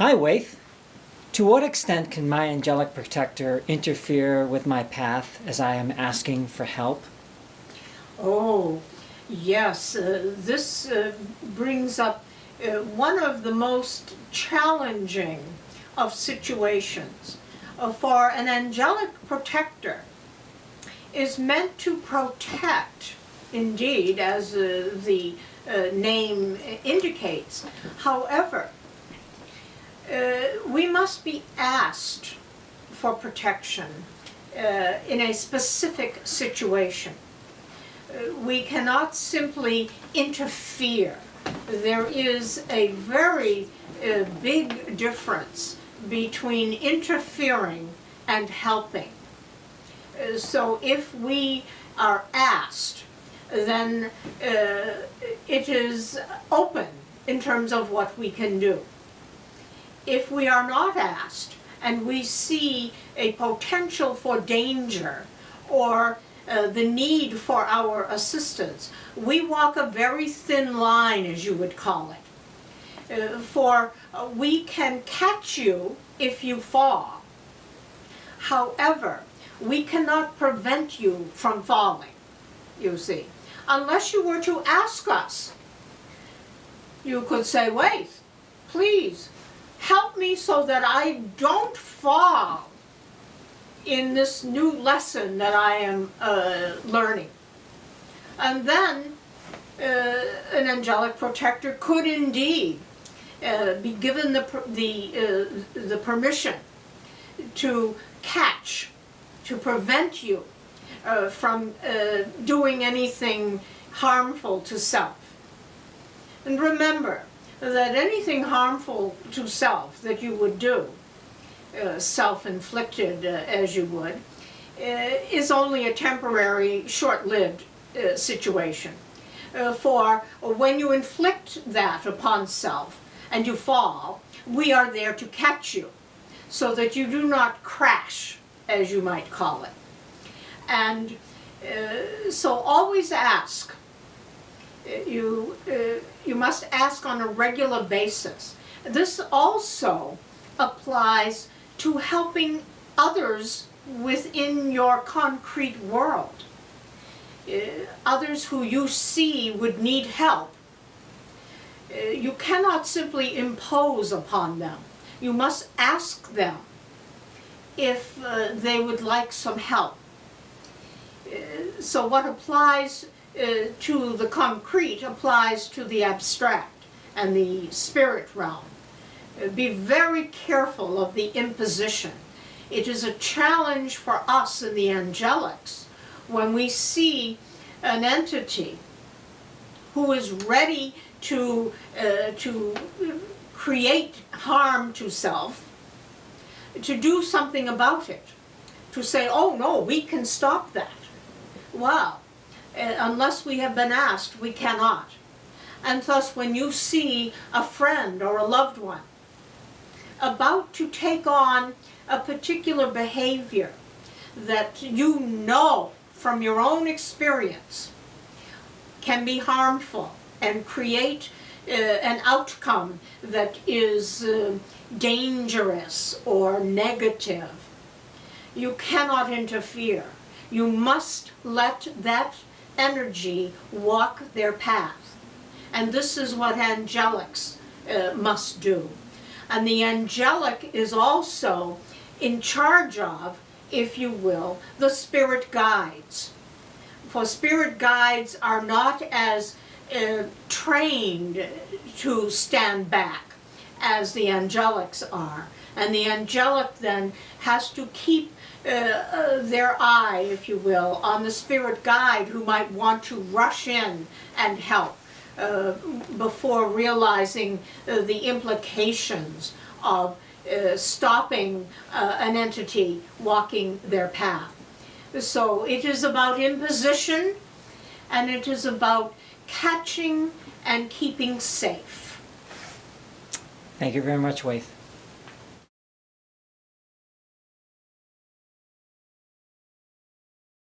Hi, Waith. To what extent can my angelic protector interfere with my path as I am asking for help? Oh, yes. This brings up one of the most challenging of situations. For an angelic protector is meant to protect, indeed, as the name indicates. However, we must be asked for protection in a specific situation. We cannot simply interfere. There is a very big difference between interfering and helping. So if we are asked, then it is open in terms of what we can do. If we are not asked and we see a potential for danger or the need for our assistance, we walk a very thin line, as you would call it. For we can catch you if you fall. However, we cannot prevent you from falling, you see, unless you were to ask us. You could say, "Waith, please help me so that I don't fall in this new lesson that I am learning." And then an angelic protector could indeed be given the permission to catch, to prevent you from doing anything harmful to self. And remember that anything harmful to self that you would do, self-inflicted as you would, is only a temporary, short-lived situation. For when you inflict that upon self and you fall, we are there to catch you so that you do not crash, as you might call it. And so always ask. You must ask on a regular basis. This also applies to helping others within your concrete world. Others who you see would need help. You cannot simply impose upon them. You must ask them if they would like some help. So what applies to the concrete applies to the abstract and the spirit realm. Be very careful of the imposition. It is a challenge for us in the angelics when we see an entity who is ready to create harm to self, to do something about it, to say, "Oh no, we can stop that." Well, unless we have been asked, we cannot. And thus, when you see a friend or a loved one about to take on a particular behavior that you know from your own experience can be harmful and create an outcome that is dangerous or negative, you cannot interfere. You must let that energy walk their path. And this is what angelics must do. And the angelic is also in charge of, if you will, the spirit guides. For spirit guides are not as trained to stand back as the angelics are. And the angelic then has to keep their eye, if you will, on the spirit guide who might want to rush in and help before realizing the implications of stopping an entity walking their path. So it is about imposition, and it is about catching and keeping safe. Thank you very much, Waith.